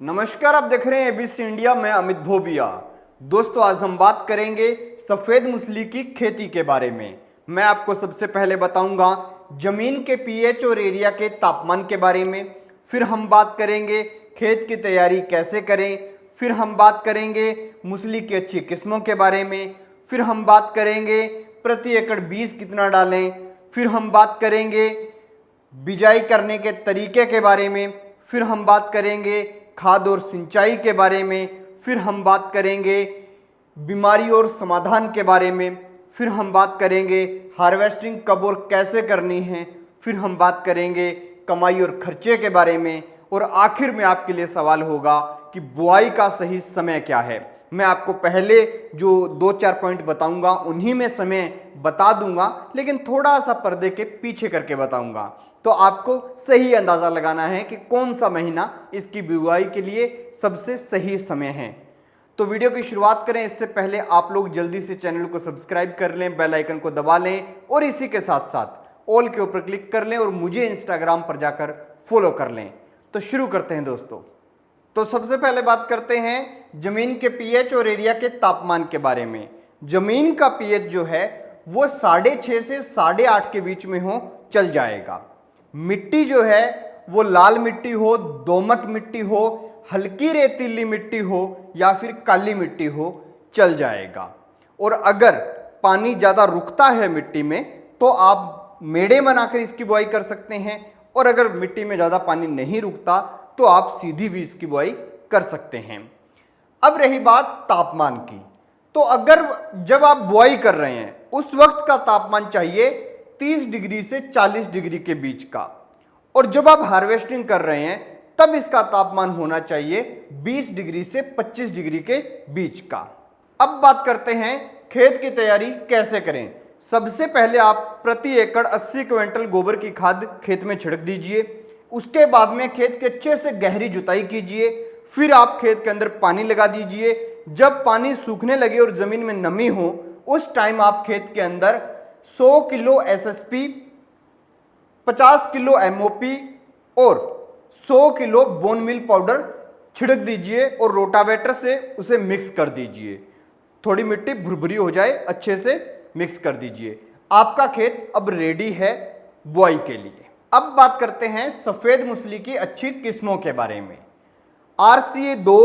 नमस्कार, आप देख रहे हैं एबीसी इंडिया। मैं अमित भोबिया। दोस्तों, आज हम बात करेंगे सफेद मूसली की खेती के बारे में। मैं आपको सबसे पहले बताऊंगा जमीन के पीएच और एरिया के तापमान के बारे में। फिर हम बात करेंगे खेत की तैयारी कैसे करें। फिर हम बात करेंगे मूसली की अच्छी किस्मों के बारे में। फिर हम बात करेंगे प्रति एकड़ बीज कितना डालें। फिर हम बात करेंगे बिजाई करने के तरीके के बारे में। फिर हम बात करेंगे खाद और सिंचाई के बारे में। फिर हम बात करेंगे बीमारी और समाधान के बारे में। फिर हम बात करेंगे हार्वेस्टिंग कब और कैसे करनी है। फिर हम बात करेंगे कमाई और खर्चे के बारे में। और आखिर में आपके लिए सवाल होगा कि बुआई का सही समय क्या है। मैं आपको पहले जो 2-4 पॉइंट बताऊंगा उन्हीं में समय बता दूंगा, लेकिन थोड़ा सा पर्दे के पीछे करके बताऊंगा, तो आपको सही अंदाजा लगाना है कि कौन सा महीना इसकी बुआई के लिए सबसे सही समय है। तो वीडियो की शुरुआत करें इससे पहले आप लोग जल्दी से चैनल को सब्सक्राइब कर लें, बेल आइकन को दबा लें और इसी के साथ साथ ऑल के ऊपर क्लिक कर लें और मुझे इंस्टाग्राम पर जाकर फॉलो कर लें। तो शुरू करते हैं दोस्तों। तो सबसे पहले बात करते हैं जमीन के पीएच और एरिया के तापमान के बारे में। जमीन का पीएच जो है वो 6.5 से 8.5 के बीच में हो चल जाएगा। मिट्टी जो है वो लाल मिट्टी हो, दोमट मिट्टी हो, हल्की रेतीली मिट्टी हो या फिर काली मिट्टी हो चल जाएगा। और अगर पानी ज़्यादा रुकता है मिट्टी में तो आप मेड़े बनाकर इसकी बुआई कर सकते हैं, और अगर मिट्टी में ज़्यादा पानी नहीं रुकता तो आप सीधी भी इसकी बुआई कर सकते हैं। अब रही बात तापमान की, तो अगर जब आप बुआई कर रहे हैं उस वक्त का तापमान चाहिए 30 डिग्री से 40 डिग्री के बीच का, और जब आप हार्वेस्टिंग कर रहे हैं तब इसका तापमान होना चाहिए 20 डिग्री से 25 डिग्री के बीच का। अब बात करते हैं खेत की तैयारी कैसे करें। सबसे पहले आप प्रति एकड़ 80 क्विंटल गोबर की खाद खेत में छिड़क दीजिए। उसके बाद में खेत के अच्छे से गहरी जुताई कीजिए। फिर आप खेत के अंदर पानी लगा दीजिए। जब पानी सूखने लगे और जमीन में नमी हो उस टाइम आप खेत के अंदर 100 किलो एसएसपी, 50 किलो एमओपी और 100 किलो बोन मील पाउडर छिड़क दीजिए और रोटावेटर से उसे मिक्स कर दीजिए। थोड़ी मिट्टी भुरभुरी हो जाए, अच्छे से मिक्स कर दीजिए। आपका खेत अब रेडी है बुआई के लिए। अब बात करते हैं सफेद मूसली की अच्छी किस्मों के बारे में। RCA 2,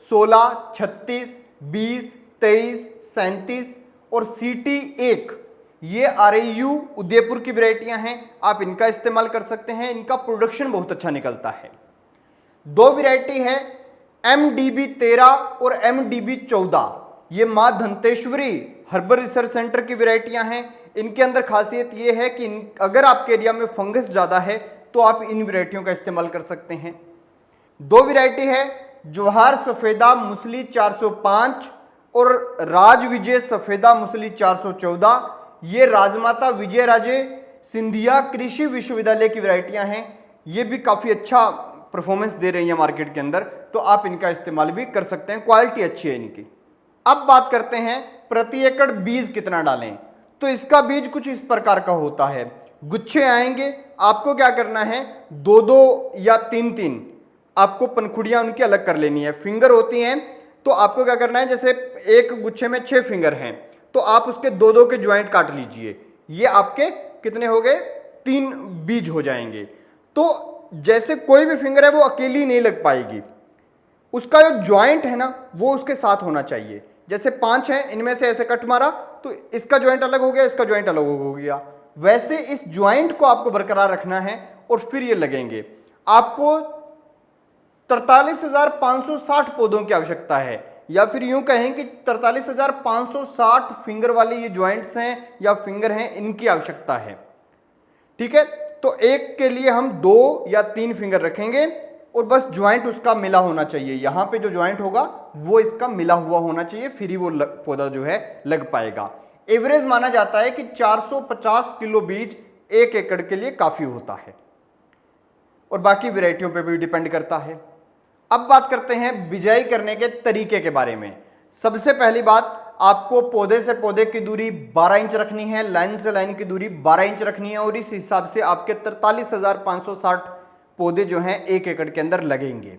16, 36, 20, 23, 37 और CT 1 ये RAU उदयपुर की वैरायटियां हैं। आप इनका इस्तेमाल कर सकते हैं, इनका प्रोडक्शन बहुत अच्छा निकलता है। 2 वैरायटी है MDB 13 और MDB 14, ये मां धंतेश्वरी हर्बल रिसर्च सेंटर की वैरायटियां हैं। इनके अंदर खासियत ये है कि अगर आपके एरिया में फंगस ज़्यादा है तो आप इन वैरायटियों का इस्तेमाल कर सकते हैं। 2 वैरायटी है जवाहर सफेदा मूसली 405 और राज विजय सफेदा मूसली 414। ये राजमाता विजय राजे सिंधिया कृषि विश्वविद्यालय की वैरायटियां हैं। ये भी काफ़ी अच्छा परफॉर्मेंस दे रही हैं मार्केट के अंदर, तो आप इनका इस्तेमाल भी कर सकते हैं, क्वालिटी अच्छी है इनकी। अब बात करते हैं प्रति एकड़ बीज कितना डालें। तो इसका बीज कुछ इस प्रकार का होता है। गुच्छे आएंगे, आपको क्या करना है 2-2 या 3-3 आपको पनखुड़ियां उनकी अलग कर लेनी है। फिंगर होती हैं, तो आपको क्या करना है, जैसे एक गुच्छे में 6 फिंगर हैं तो आप उसके 2-2 के ज्वाइंट काट लीजिए। ये आपके कितने हो गए, 3 बीज हो जाएंगे। तो जैसे कोई भी फिंगर है वो अकेली नहीं लग पाएगी, उसका जो ज्वाइंट है ना वो उसके साथ होना चाहिए। जैसे 5 हैं, इनमें से ऐसे कट मारा तो इसका ज्वाइंट अलग हो गया, इसका ज्वाइंट अलग हो गया। वैसे इस ज्वाइंट को आपको बरकरार रखना है और फिर ये लगेंगे। आपको 43,560 पौधों की आवश्यकता है, या फिर यूं कहें कि 43,560 फिंगर वाले ये ज्वाइंट्स हैं या फिंगर हैं, इनकी आवश्यकता है। ठीक है, तो एक के लिए हम 2 या 3 फिंगर रखेंगे और बस ज्वाइंट उसका मिला होना चाहिए। यहां पे जो ज्वाइंट होगा वो इसका मिला हुआ होना चाहिए, फिर ही वो पौधा जो है लग पाएगा। एवरेज माना जाता है कि 450 किलो बीज 1 एकड़ के लिए काफी होता है, और बाकी वैरायटियों पे भी डिपेंड करता है। अब बात करते हैं बिजाई करने के तरीके के बारे में। सबसे पहली बात, आपको पौधे से पौधे की दूरी 12 इंच रखनी है, लाइन से लाइन की दूरी 12 इंच रखनी है, और इस हिसाब से आपके 43,560 पौधे जो हैं 1 एकड़ के अंदर लगेंगे।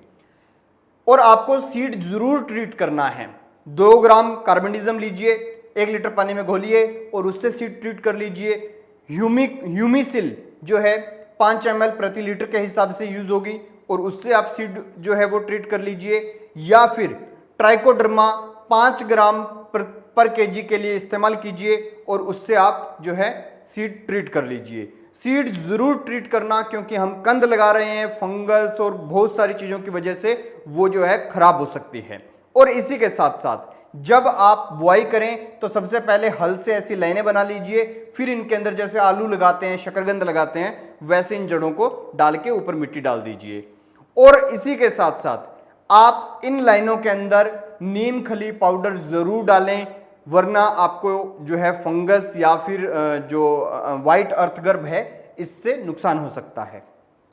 और आपको सीड जरूर ट्रीट करना है। 2 ग्राम कार्बेंडिज्म लीजिए, 1 लीटर पानी में घोलिए और उससे सीड ट्रीट कर लीजिए। ह्यूमिसिल जो है 5 ml प्रति लीटर के हिसाब से यूज होगी और उससे आप सीड जो है वो ट्रीट कर लीजिए। या फिर ट्राइकोडर्मा 5 ग्राम पर केजी के लिए इस्तेमाल कीजिए और उससे आप जो है सीड ट्रीट कर लीजिए। सीड जरूर ट्रीट करना, क्योंकि हम कंद लगा रहे हैं, फंगस और बहुत सारी चीजों की वजह से वो जो है खराब हो सकती है। और इसी के साथ साथ जब आप बुआई करें तो सबसे पहले हल से ऐसी लाइनें बना लीजिए, फिर इनके अंदर जैसे आलू लगाते हैं, शकरकंद लगाते हैं, वैसे इन जड़ों को डाल के ऊपर मिट्टी डाल दीजिए। और इसी के साथ साथ आप इन लाइनों के अंदर नीम खली पाउडर जरूर डालें, वरना आपको जो है फंगस या फिर जो व्हाइट अर्थगर्भ है इससे नुकसान हो सकता है।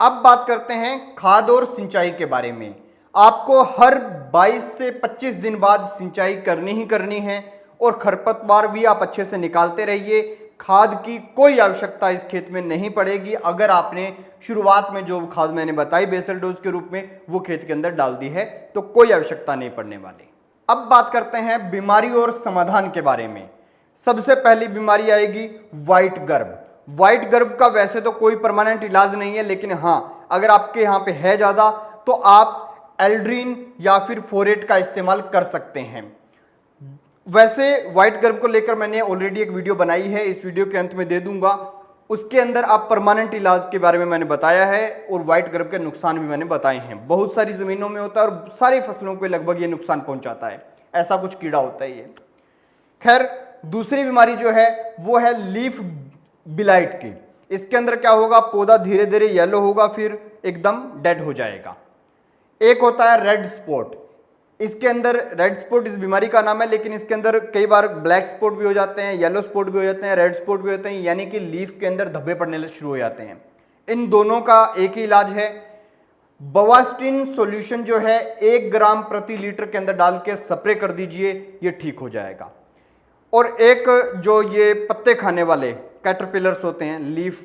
अब बात करते हैं खाद और सिंचाई के बारे में। आपको हर 22 से 25 दिन बाद सिंचाई करनी ही करनी है और खरपतवार भी आप अच्छे से निकालते रहिए। खाद की कोई आवश्यकता इस खेत में नहीं पड़ेगी अगर आपने शुरुआत में जो खाद मैंने बताई बेसल डोज के रूप में वो खेत के अंदर डाल दी है, तो कोई आवश्यकता नहीं पड़ने वाली। अब बात करते हैं बीमारी और समाधान के बारे में। सबसे पहली बीमारी आएगी व्हाइट गर्भ। व्हाइट गर्भ का वैसे तो कोई परमानेंट इलाज नहीं है, लेकिन हाँ अगर आपके यहाँ पे है ज्यादा तो आप एल्ड्रीन या फिर फोरेट का इस्तेमाल कर सकते हैं। वैसे व्हाइट गर्भ को लेकर मैंने ऑलरेडी एक वीडियो बनाई है, इस वीडियो के अंत में दे दूंगा। उसके अंदर आप परमानेंट इलाज के बारे में मैंने बताया है और व्हाइट गर्भ के नुकसान भी मैंने बताए हैं। बहुत सारी जमीनों में होता है और सारी फसलों को लगभग ये नुकसान पहुंचाता है, ऐसा कुछ कीड़ा होता है ये। खैर, दूसरी बीमारी जो है वो है लीफ बिलाइट की। इसके अंदर क्या होगा, पौधा धीरे धीरे येलो होगा, फिर एकदम डेड हो जाएगा। एक होता है रेड स्पॉट। इसके अंदर रेड स्पॉट इस बीमारी का नाम है, लेकिन इसके अंदर कई बार ब्लैक स्पॉट भी हो जाते हैं, येलो स्पॉट भी हो जाते हैं, रेड स्पॉट भी होते हैं, यानी कि लीफ के अंदर धब्बे पड़ने शुरू हो जाते हैं। इन दोनों का एक ही इलाज है, बवास्टिन सॉल्यूशन जो है 1 ग्राम प्रति लीटर के अंदर डाल के स्प्रे कर दीजिए, ये ठीक हो जाएगा। और एक जो ये पत्ते खाने वाले कैटरपिलर्स होते हैं, लीफ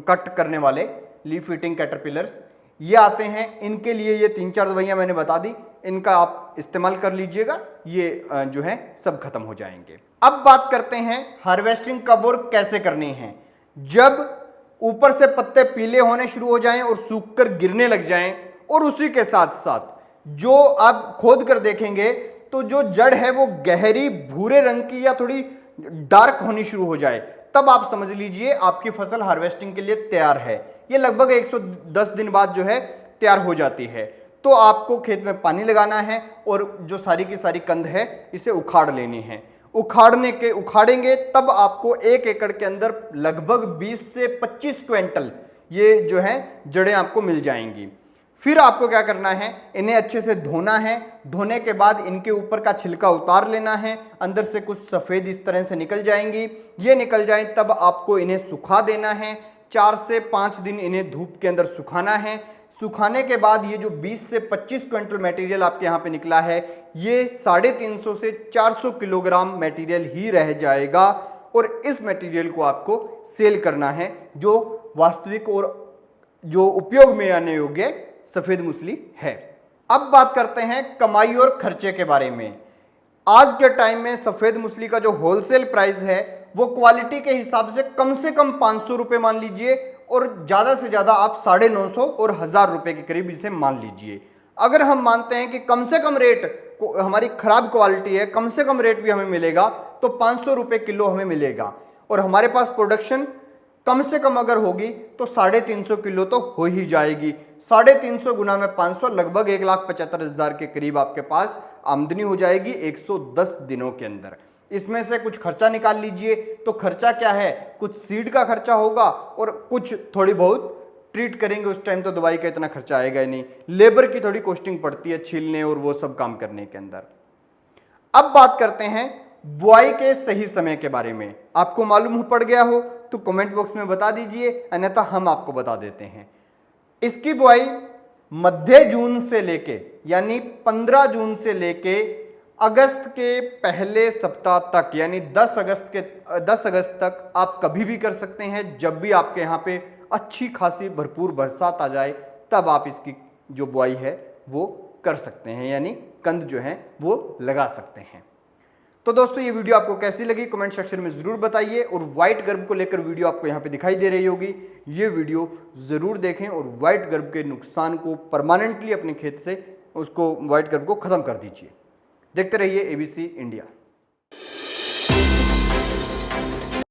कट करने वाले, लीफ ईटिंग कैटरपिलर्स, ये आते हैं। इनके लिए ये 3-4 दवाइयां मैंने बता दी, इनका आप इस्तेमाल कर लीजिएगा, ये जो है सब खत्म हो जाएंगे। अब बात करते हैं हार्वेस्टिंग कब और कैसे करनी है। जब ऊपर से पत्ते पीले होने शुरू हो जाएं और सूखकर गिरने लग जाएं, और उसी के साथ साथ जो आप खोद कर देखेंगे तो जो जड़ है वो गहरी भूरे रंग की या थोड़ी डार्क होनी शुरू हो जाए, तब आप समझ लीजिए आपकी फसल हार्वेस्टिंग के लिए तैयार है। ये लगभग 110 दिन बाद जो है तैयार हो जाती है। तो आपको खेत में पानी लगाना है और जो सारी की सारी कंद है इसे उखाड़ लेनी है। उखाड़ेंगे तब आपको 1 एकड़ के अंदर लगभग 20 से 25 क्विंटल ये जो है जड़ें आपको मिल जाएंगी। फिर आपको क्या करना है, इन्हें अच्छे से धोना है। धोने के बाद इनके ऊपर का छिलका उतार लेना है, अंदर से कुछ सफ़ेद इस तरह से निकल जाएंगी। ये निकल जाए तब आपको इन्हें सुखा देना है। 4 से 5 दिन इन्हें धूप के अंदर सुखाना है। सुखाने के बाद ये जो 20 से 25 क्विंटल मटेरियल आपके यहाँ पे निकला है, ये 350 से 400 किलोग्राम मटेरियल ही रह जाएगा। और इस मटेरियल को आपको सेल करना है, जो वास्तविक और जो उपयोग में आने योग्य सफेद मूसली है। अब बात करते हैं कमाई और खर्चे के बारे में। आज के टाइम में सफेद मूसली का जो होलसेल प्राइस है वो क्वालिटी के हिसाब से कम 500 रुपए मान लीजिए, और ज्यादा से ज्यादा आप 950 और 1000 रुपए के करीब इसे मान लीजिए। अगर हम मानते हैं कि कम से कम रेट हमारी खराब क्वालिटी है, कम से कम रेट भी हमें मिलेगा, तो 500 रुपए किलो हमें मिलेगा। और हमारे पास प्रोडक्शन कम से कम अगर होगी तो 350 किलो तो हो ही जाएगी। 350 गुना में 500 लगभग 1,75,000 के करीब आपके पास आमदनी हो जाएगी 110 दिनों के अंदर। इसमें से कुछ खर्चा निकाल लीजिए। तो खर्चा क्या है, कुछ सीड का खर्चा होगा और कुछ थोड़ी बहुत ट्रीट करेंगे, उस टाइम तो दवाई का इतना खर्चा आएगा ही नहीं। लेबर की थोड़ी कॉस्टिंग पड़ती है छीलने और वो सब काम करने के अंदर। अब बात करते हैं बुआई के सही समय के बारे में। आपको मालूम पड़ गया हो तो कमेंट बॉक्स में बता दीजिए, अन्यथा हम आपको बता देते हैं। इसकी बुआई मध्य जून से लेके यानी 15 जून से लेके अगस्त के पहले सप्ताह तक यानी 10 अगस्त तक आप कभी भी कर सकते हैं। जब भी आपके यहाँ पे अच्छी खासी भरपूर बरसात आ जाए तब आप इसकी जो बुआई है वो कर सकते हैं, यानी कंद जो है वो लगा सकते हैं। तो दोस्तों ये वीडियो आपको कैसी लगी कमेंट सेक्शन में जरूर बताइए, और व्हाइट गर्भ को लेकर वीडियो आपको यहाँ पे दिखाई दे रही होगी, ये वीडियो जरूर देखें और व्हाइट गर्भ के नुकसान को परमानेंटली अपने खेत से उसको व्हाइट गर्भ को खत्म कर दीजिए। देखते रहिए ABC इंडिया।